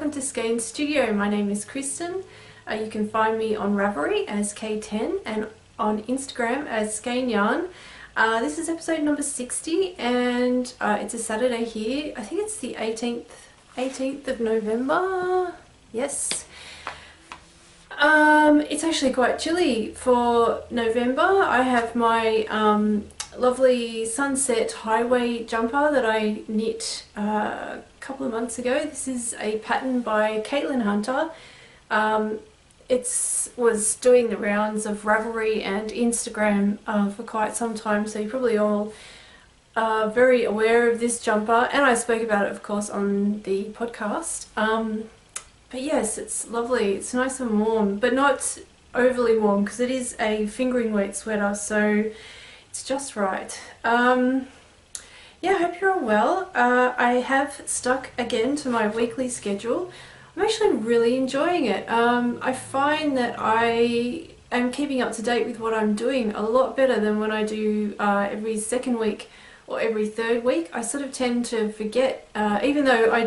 welcome to Skein Studio. My name is Kristen. You can find me on Ravelry as K10 and on Instagram as Skein Yarn. This is episode number 60 and it's a Saturday here. I think it's the 18th of November. Yes. It's actually quite chilly for November. I have my lovely sunset highway jumper that I knit a couple of months ago. This is a pattern by Caitlin Hunter. It was doing the rounds of Ravelry and Instagram for quite some time, so you're probably all very aware of this jumper, and I spoke about it of course on the podcast. But yes, it's lovely. It's nice and warm, but not overly warm because it is a fingering weight sweater, so it's just right. Yeah, I hope you're all well. I have stuck again to my weekly schedule. I'm actually really enjoying it. I find that I am keeping up to date with what I'm doing a lot better than when I do every second week or every third week. I sort of tend to forget, even though I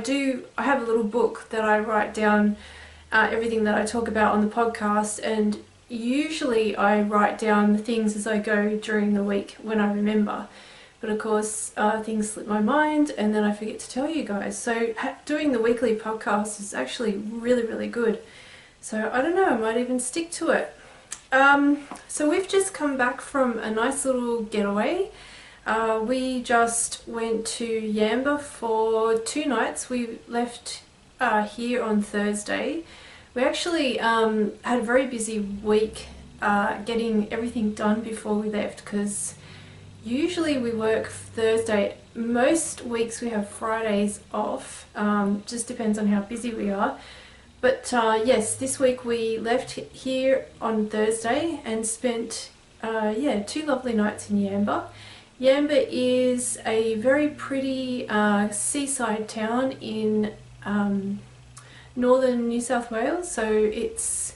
have a little book that I write down everything that I talk about on the podcast, and usually I write down the things as I go during the week when I remember. But of course things slip my mind and then I forget to tell you guys. So doing the weekly podcast is actually really good. So I don't know, I might even stick to it. So we've just come back from a nice little getaway. We just went to Yamba for 2 nights. We left here on Thursday. We actually had a very busy week getting everything done before we left, because usually we work Thursday. Most weeks we have Fridays off, just depends on how busy we are. But yes, this week we left here on Thursday and spent 2 lovely nights in Yamba. Yamba is a very pretty seaside town in northern New South Wales, so it's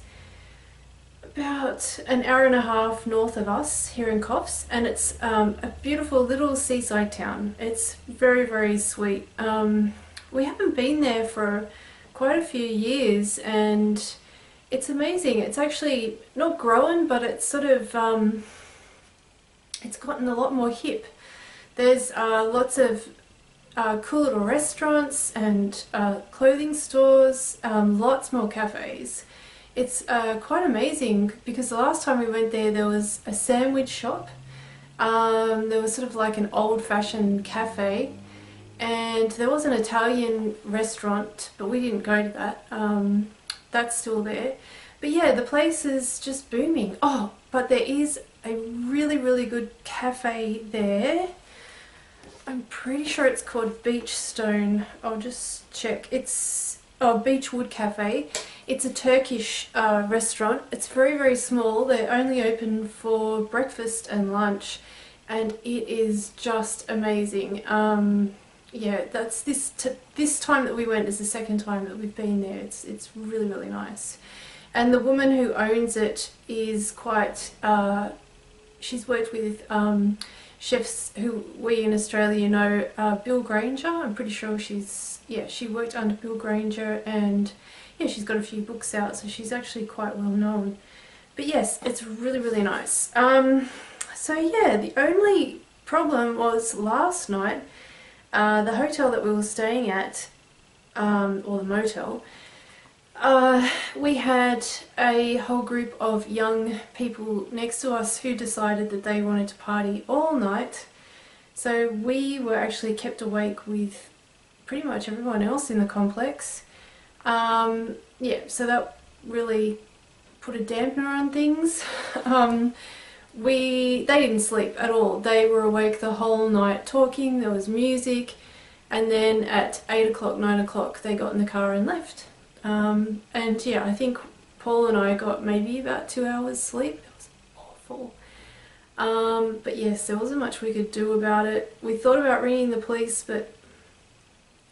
about an hour and a half north of us here in Coffs, and it's a beautiful little seaside town. It's very sweet. We haven't been there for quite a few years and it's amazing. It's actually not growing, but it's sort of it's gotten a lot more hip. There's lots of cool little restaurants and clothing stores, lots more cafes. It's quite amazing because the last time we went there was a sandwich shop. There was sort of like an old-fashioned cafe, and there was an Italian restaurant, but we didn't go to that. That's still there. But yeah, the place is just booming. Oh, but there is a really good cafe there. I'm pretty sure it's called Beachstone. I'll just check. It's Beechwood Cafe. It's a Turkish restaurant. It's very small. They're only open for breakfast and lunch, and it is just amazing. Yeah, that's this time that we went is the second time that we've been there. It's really nice. And the woman who owns it is quite she's worked with chefs who we in Australia know, Bill Granger. I'm pretty sure she worked under Bill Granger, and yeah, she's got a few books out, so she's actually quite well known. But yes, it's really nice. So yeah, the only problem was last night, the hotel that we were staying at, or the motel, we had a whole group of young people next to us who decided that they wanted to party all night. So we were actually kept awake with pretty much everyone else in the complex. Yeah, so that really put a dampener on things. They didn't sleep at all. They were awake the whole night talking. There was music, and then at 8 o'clock, 9 o'clock they got in the car and left. And yeah, I think Paul and I got maybe about 2 hours sleep. It was awful. But yes, there wasn't much we could do about it. We thought about ringing the police, but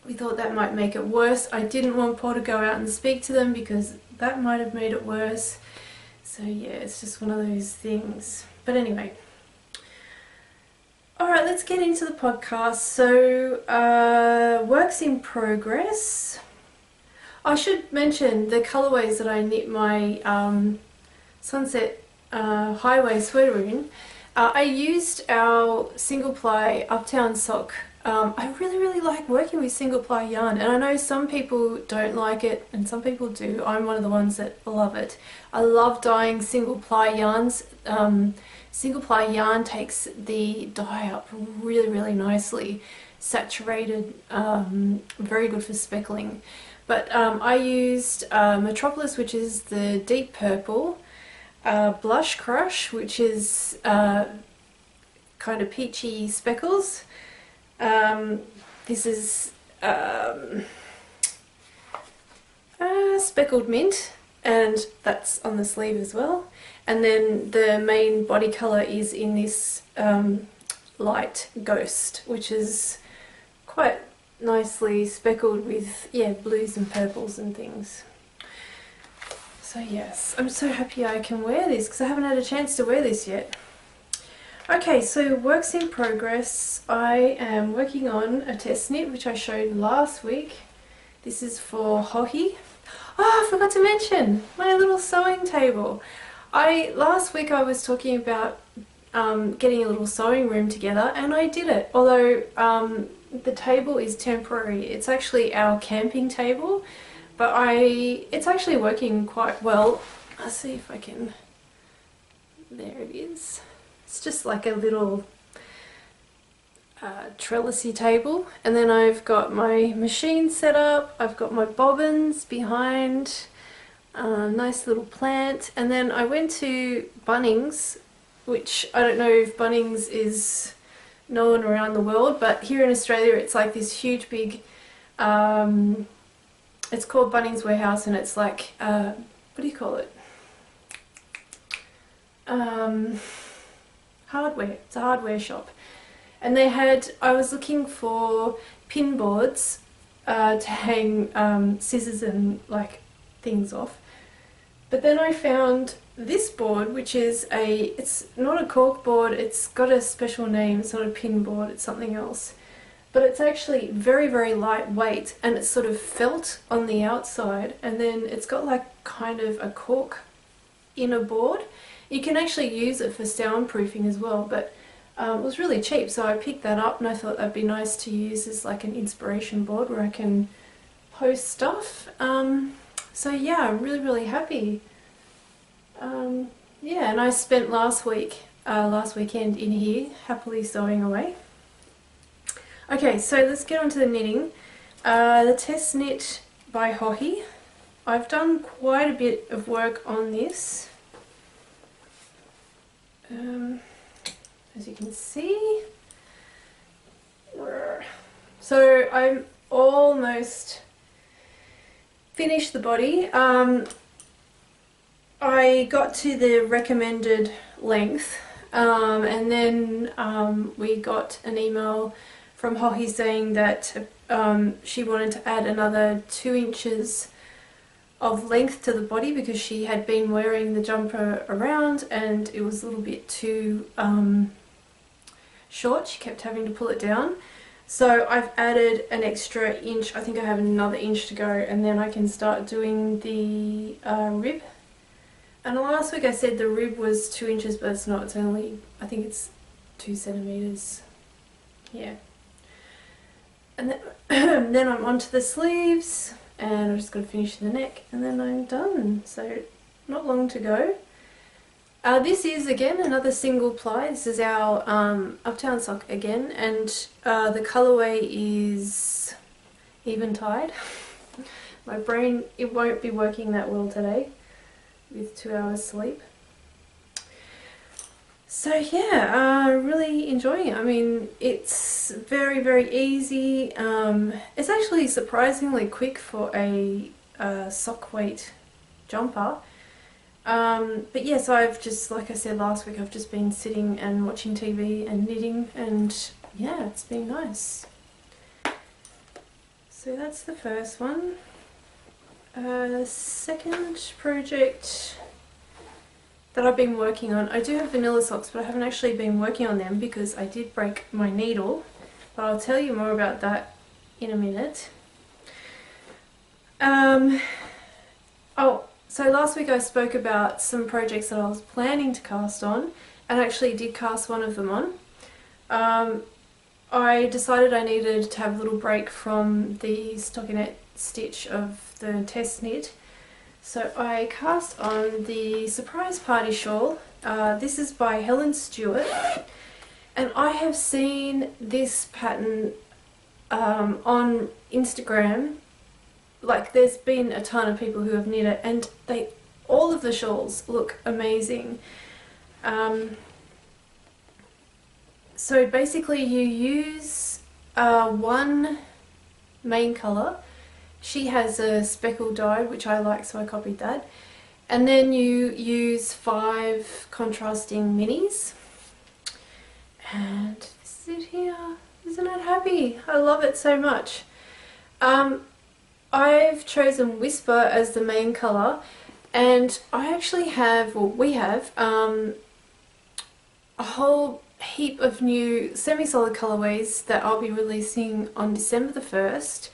we thought that might make it worse. I didn't want Paul to go out and speak to them because that might have made it worse. So yeah, it's just one of those things. But anyway. Alright, let's get into the podcast. So, works in progress. I should mention the colourways that I knit my Sunset Highway sweater in. I used our single ply Uptown sock. I really like working with single ply yarn, and I know some people don't like it and some people do. I'm one of the ones that love it. I love dyeing single ply yarns. Single ply yarn takes the dye up really nicely, saturated, very good for speckling. But I used Metropolis, which is the deep purple, Blush Crush, which is kind of peachy speckles. This is Speckled Mint, and that's on the sleeve as well. And then the main body colour is in this light Ghost, which is quite nicely speckled with, yeah, blues and purples and things. So yes, I'm so happy I can wear this because I haven't had a chance to wear this yet. Okay, so works in progress. I am working on a test knit which I showed last week. This is for Hohi. Oh, I forgot to mention my little sewing table. Last week I was talking about getting a little sewing room together, and I did it, although the table is temporary. It's actually our camping table, but it's actually working quite well. I'll see if I can, there it is. It's just like a little trellisy table, and then I've got my machine set up, I've got my bobbins behind, nice little plant, and then I went to Bunnings, which I don't know if Bunnings is known around the world, but here in Australia it's like this huge big, it's called Bunnings Warehouse, and it's like, what do you call it? Hardware. It's a hardware shop. And they had, I was looking for pin boards to hang scissors and like things off. But then I found this board, which is it's not a cork board, it's got a special name, it's not a pin board, it's something else. But it's actually very lightweight, and it's sort of felt on the outside, and then it's got like kind of a cork inner board. You can actually use it for soundproofing as well, but it was really cheap, so I picked that up and I thought that'd be nice to use as like an inspiration board where I can post stuff. So yeah, I'm really happy. Yeah, and I spent last weekend in here happily sewing away. Okay, so let's get on to the knitting. The test knit by Hohi. I've done quite a bit of work on this. As you can see. So I'm almost finished the body. I got to the recommended length, and then we got an email from Hohi saying that she wanted to add another 2 inches of length to the body because she had been wearing the jumper around and it was a little bit too short. She kept having to pull it down. So I've added an extra inch. I think I have another inch to go, and then I can start doing the rib. And last week I said the rib was 2 inches, but it's not. It's only, I think it's 2 centimeters. Yeah. And then, then I'm onto the sleeves, and I'm just going to finish the neck, and then I'm done. So not long to go. This is again another single ply. This is our Uptown sock again, and the colourway is Eventide. My brain, it won't be working that well today with 2 hours sleep. So yeah, really enjoying it. I mean, it's very easy. It's actually surprisingly quick for a sock weight jumper. But yes, I've just, like I said last week, I've just been sitting and watching TV and knitting, and yeah, it's been nice. So that's the first one. Second project that I've been working on, I do have vanilla socks, but I haven't actually been working on them because I did break my needle, but I'll tell you more about that in a minute. Oh, so last week I spoke about some projects that I was planning to cast on, and actually did cast one of them on. I decided I needed to have a little break from the stockinette stitch of the test knit, so I cast on the Surprise Party Shawl. This is by Helen Stewart, and I have seen this pattern on Instagram. Like, there's been a ton of people who have knit it, and all of the shawls look amazing. So basically you use one main colour. She has a speckle dyed, which I like, so I copied that. And then you use 5 contrasting minis. And this is it here. Isn't it happy? I love it so much. I've chosen Whisper as the main colour, and I actually have, well, we have, a whole heap of new semi-solid colourways that I'll be releasing on December the 1st,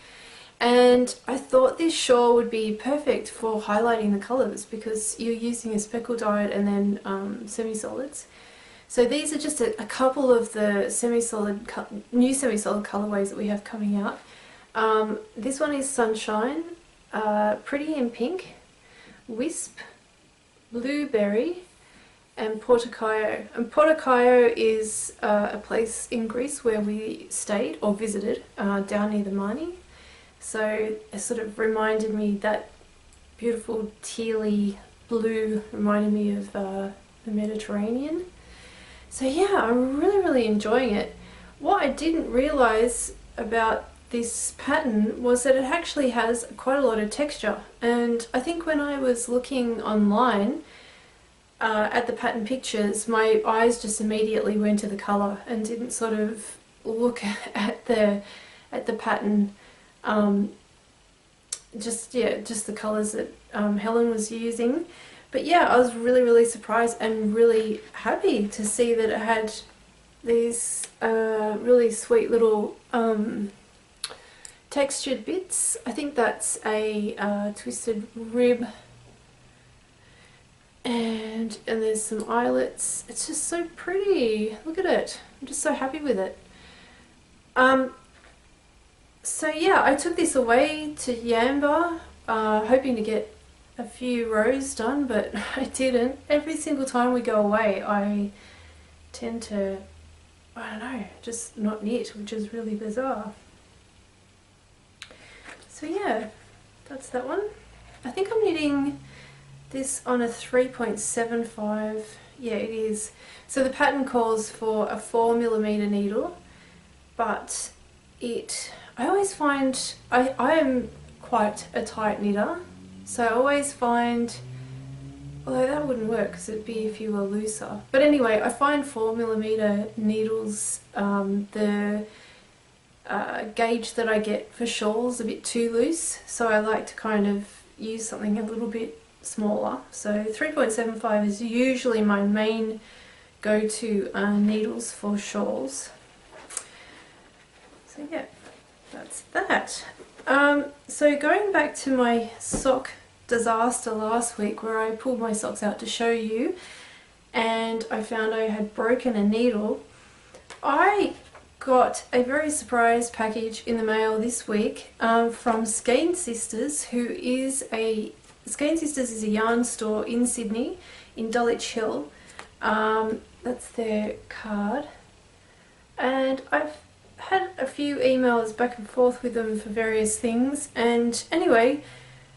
and I thought this shawl would be perfect for highlighting the colours because you're using a speckle dyed and then semi-solids. So these are just a couple of the new semi-solid colourways that we have coming out. This one is Sunshine, Pretty in Pink, Wisp, Blueberry, and Porto. And Porto is a place in Greece where we stayed or visited down near the Marni. So it sort of reminded me, that beautiful tealy blue reminded me of the Mediterranean. So yeah, I'm really enjoying it. What I didn't realise about this pattern was that it actually has quite a lot of texture, and I think when I was looking online at the pattern pictures, my eyes just immediately went to the colour and didn't sort of look at the pattern. Just the colours that Helen was using. But yeah, I was really surprised and really happy to see that it had these really sweet little textured bits. I think that's a twisted rib, and there's some eyelets. It's just so pretty. Look at it. I'm just so happy with it. So yeah, I took this away to Yamba, hoping to get a few rows done, but I didn't. Every single time we go away, I tend to, I don't know, just not knit, which is really bizarre. So yeah, that's that one. I think I'm knitting this on a 3.75. Yeah, it is. So the pattern calls for a 4mm needle, but I always find, I am quite a tight knitter, so I always find, although that wouldn't work because it'd be if you were looser. But anyway, I find 4mm needles, the gauge that I get for shawls a bit too loose, so I like to kind of use something a little bit smaller. So 3.75 is usually my main go-to needles for shawls. So yeah, that's that. So going back to my sock disaster last week, where I pulled my socks out to show you and I found I had broken a needle, I got a very surprise package in the mail this week from Skein Sisters, Skein Sisters is a yarn store in Sydney, in Dulwich Hill. That's their card, and I've had a few emails back and forth with them for various things, and anyway,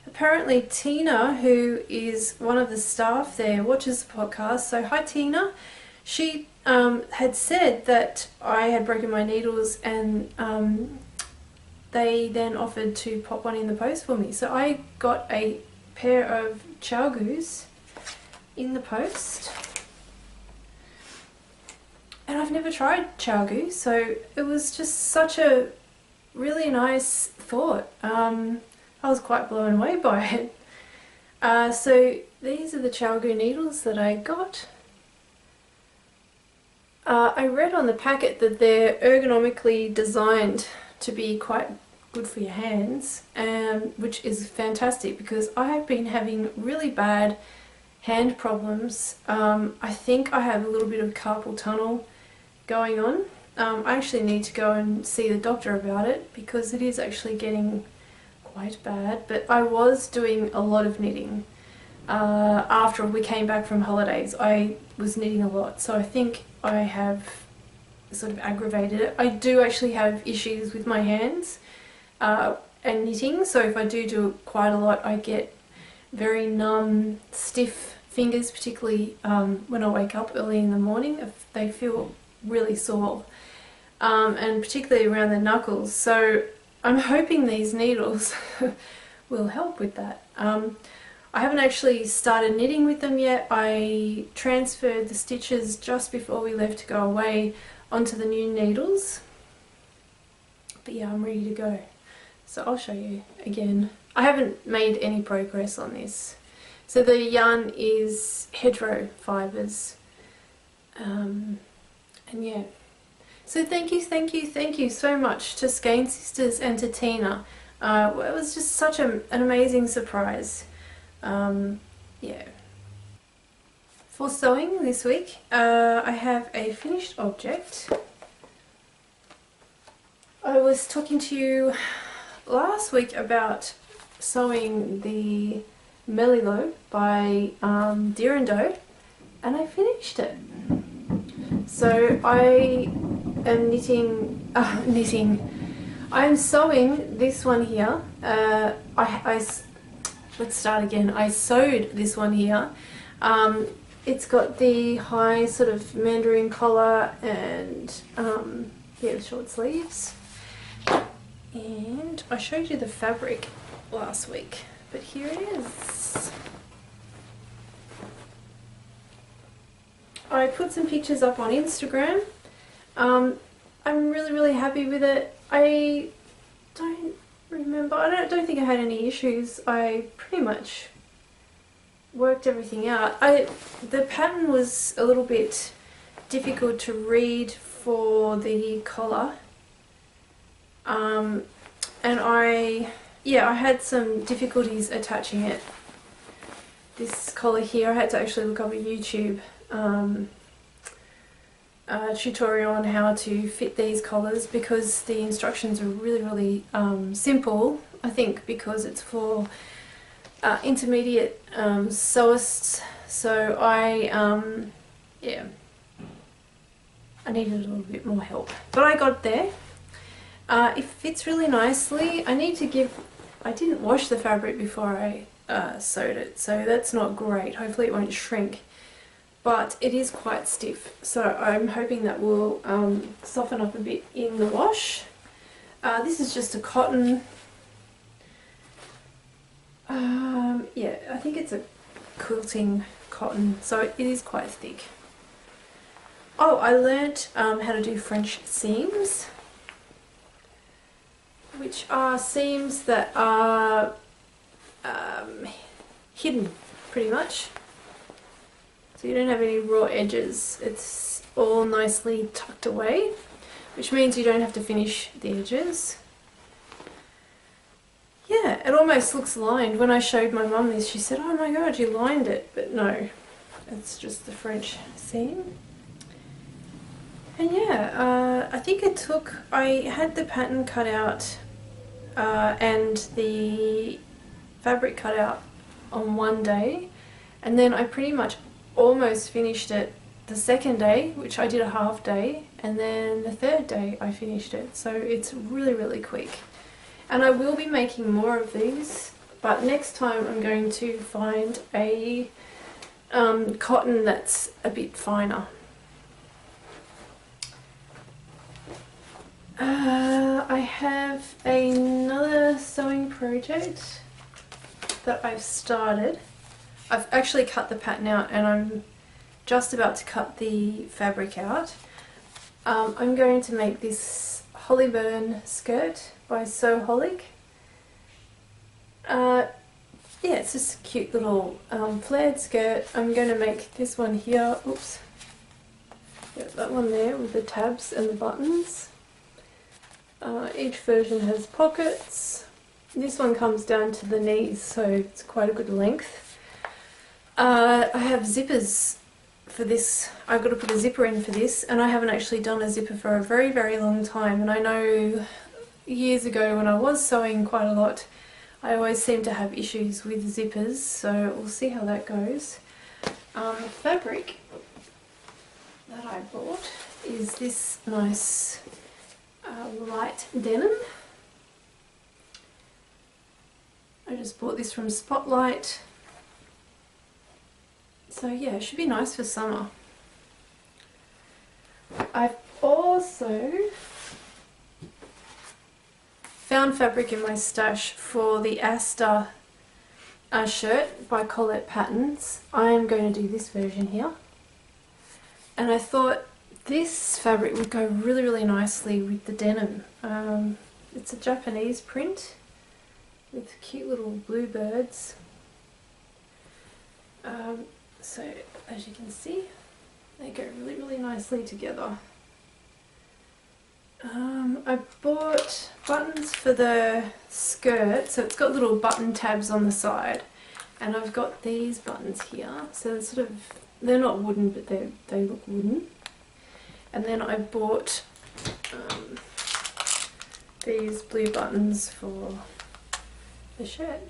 apparently Tina, who is one of the staff there, watches the podcast, so hi Tina. She had said that I had broken my needles, and they then offered to pop one in the post for me. So I got a pair of ChiaGoos in the post, and I've never tried ChiaGoo, so it was just such a really nice thought. I was quite blown away by it. So these are the ChiaGoo needles that I got. I read on the packet that they're ergonomically designed to be quite good for your hands, which is fantastic because I have been having really bad hand problems. I think I have a little bit of carpal tunnel going on. I actually need to go and see the doctor about it because it is actually getting quite bad, but I was doing a lot of knitting. After we came back from holidays, I was knitting a lot, so I think I have sort of aggravated it. I do actually have issues with my hands and knitting, so if I do quite a lot, I get very numb, stiff fingers, particularly when I wake up early in the morning. They feel really sore, and particularly around the knuckles, so I'm hoping these needles will help with that. I haven't actually started knitting with them yet. I transferred the stitches just before we left to go away onto the new needles. But yeah, I'm ready to go. So I'll show you again. I haven't made any progress on this. So the yarn is Hedgerow fibres. And yeah. So thank you so much to Skein Sisters and to Tina. It was just such an amazing surprise. Yeah. For sewing this week, I have a finished object. I was talking to you last week about sewing the Mélilot by Deer and Doe, and I finished it. So I am I'm sewing this one here. Let's start again. I sewed this one here. It's got the high sort of mandarin collar and yeah, the short sleeves. And I showed you the fabric last week, but here it is. I put some pictures up on Instagram. I'm really happy with it. I don't remember, I don't think I had any issues. I pretty much worked everything out. The pattern was a little bit difficult to read for the collar, and I had some difficulties attaching it. This collar here, I had to actually look up a YouTube tutorial on how to fit these collars because the instructions are really simple. I think because it's for intermediate sewists, so I needed a little bit more help, but I got there. It fits really nicely. I didn't wash the fabric before I sewed it, so that's not great. Hopefully it won't shrink, but it is quite stiff, so I'm hoping that will soften up a bit in the wash. This is just a cotton. Yeah, I think it's a quilting cotton, so it is quite thick. Oh, I learnt how to do French seams, which are seams that are hidden pretty much. So you don't have any raw edges. It's all nicely tucked away, which means you don't have to finish the edges. Yeah, it almost looks lined. When I showed my mum this, she said, "Oh my god, you lined it." But no, it's just the French seam. And yeah, I think it took, I had the pattern cut out and the fabric cut out on one day, and then I pretty much almost finished it the second day, which I did a half day, and then the third day I finished it. So it's really quick. And I will be making more of these, but next time I'm going to find a cotton that's a bit finer. I have another sewing project that I've started. I've actually cut the pattern out and I'm just about to cut the fabric out. I'm going to make this Hollyburn skirt by Sewaholic. Yeah, it's just a cute little flared skirt. I'm going to make this one here. Oops. Yeah, that one there with the tabs and the buttons. Each version has pockets. This one comes down to the knees, so it's quite a good length. I have zippers for this. I've got to put a zipper in for this, and I haven't actually done a zipper for a very, very long time. And I know years ago when I was sewing quite a lot, I always seem to have issues with zippers, so we'll see how that goes. The fabric that I bought is this nice light denim. I just bought this from Spotlight. So yeah, it should be nice for summer. I've also found fabric in my stash for the Aster shirt by Colette Patterns. I am going to do this version here. And I thought this fabric would go really, really nicely with the denim. It's a Japanese print with cute little bluebirds. So as you can see, they go really, really nicely together. I bought buttons for the skirt, so it's got little button tabs on the side, and I've got these buttons here, so it's sort of, they're not wooden, but they look wooden. And then I bought these blue buttons for the shirt.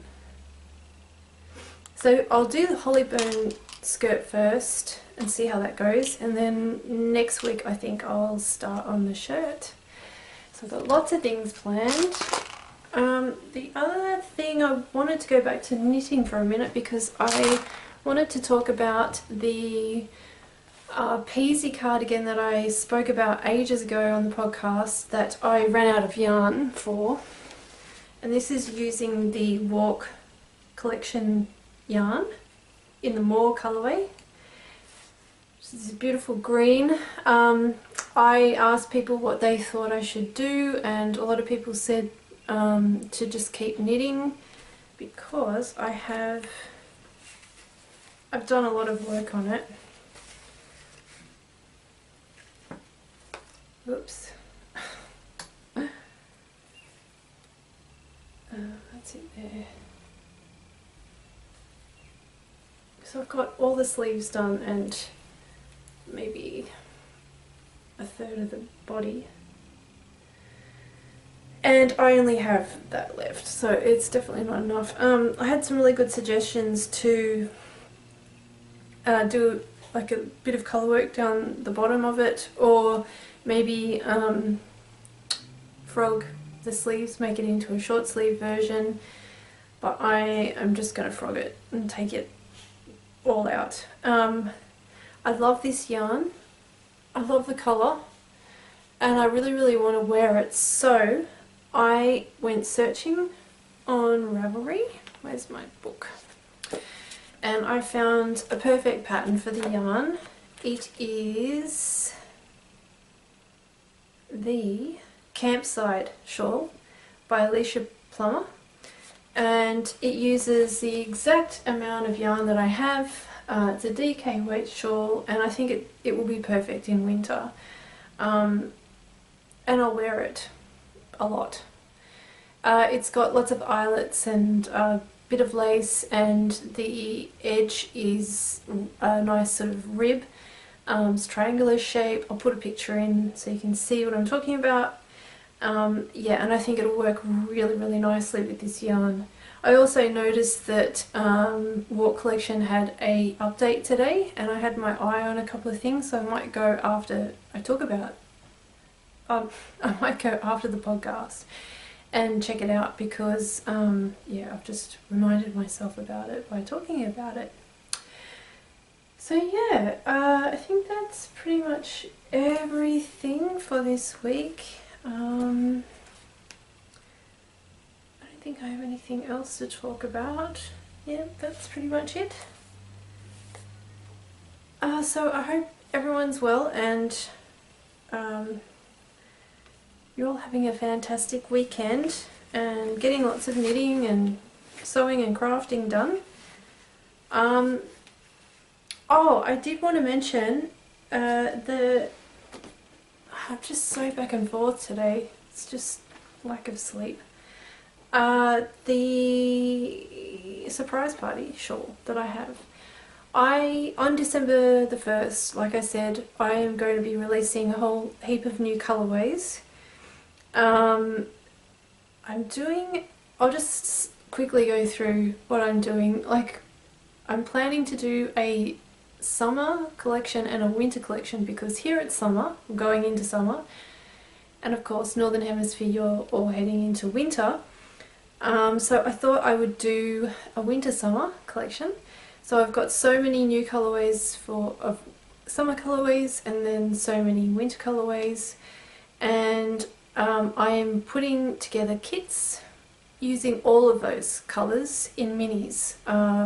So I'll do the Hollyburn skirt first and see how that goes, and then next week I think I'll start on the shirt. So I've got lots of things planned. The other thing, I wanted to go back to knitting for a minute because I wanted to talk about the peasy cardigan that I spoke about ages ago on the podcast that I ran out of yarn for. And this is using the WalkCollection yarn in the Moor colourway. This is a beautiful green. I asked people what they thought I should do, and a lot of people said to just keep knitting because I've done a lot of work on it. Oops. That's it there. So I've got all the sleeves done and maybe a third of the body. And I only have that left, so it's definitely not enough. I had some really good suggestions to do like a bit of colour work down the bottom of it, or maybe frog the sleeves, make it into a short sleeve version, but I am just going to frog it and take it all out. I love this yarn, I love the colour, and I really, really want to wear it, so I went searching on Ravelry. Where's my book? And I found a perfect pattern for the yarn. It is the Campside Shawl by Alicia Plummer, and it uses the exact amount of yarn that I have. It's a DK weight shawl, and I think it will be perfect in winter, and I'll wear it a lot. It's got lots of eyelets and a bit of lace, and the edge is a nice sort of rib. It's triangular shape. I'll put a picture in so you can see what I'm talking about. Yeah, and I think it'll work really, really nicely with this yarn. I also noticed that WalkCollection had a update today, and I had my eye on a couple of things, so I might go after I talk about I might go after the podcast and check it out, because yeah, I've just reminded myself about it by talking about it. So yeah, I think that's pretty much everything for this week. I don't think I have anything else to talk about. Yeah, that's pretty much it. So I hope everyone's well, and you're all having a fantastic weekend and getting lots of knitting and sewing and crafting done. Oh, I did want to mention I'm just so back and forth today. It's just lack of sleep. The surprise party shawl that I have. On December the 1st, like I said, I am going to be releasing a whole heap of new colourways. I'll just quickly go through what I'm doing. Like, I'm planning to do a summer collection and a winter collection because here it's summer, we're going into summer, and of course Northern Hemisphere you're all heading into winter. So I thought I would do a winter-summer collection. So I've got so many new colourways of summer colourways and then so many winter colourways, and I am putting together kits using all of those colours in minis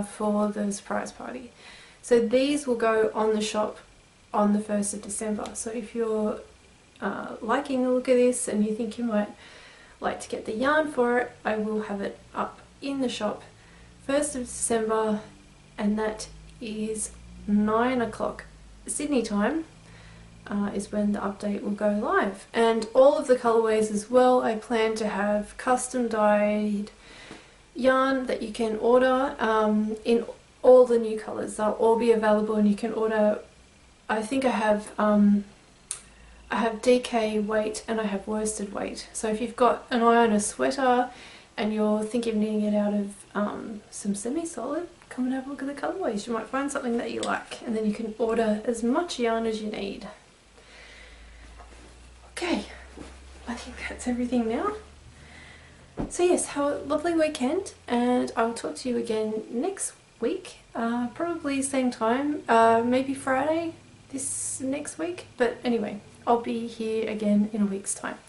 for the surprise party. So these will go on the shop on the 1st of December. So if you're liking the look of this and you think you might like to get the yarn for it, I will have it up in the shop 1st of December, and that is 9 o'clock Sydney time is when the update will go live. And all of the colourways as well, I plan to have custom dyed yarn that you can order in all the new colours. They'll all be available and you can order. I think I have DK weight and I have worsted weight. So if you've got an eye on a sweater and you're thinking of knitting it out of some semi-solid, come and have a look at the colourways. You might find something that you like, and then you can order as much yarn as you need. Okay, I think that's everything now. So yes, have a lovely weekend, and I will talk to you again next week, probably same time, maybe Friday this next week, but anyway, I'll be here again in a week's time.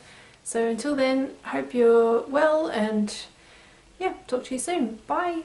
So until then, hope you're well, and yeah, talk to you soon. Bye!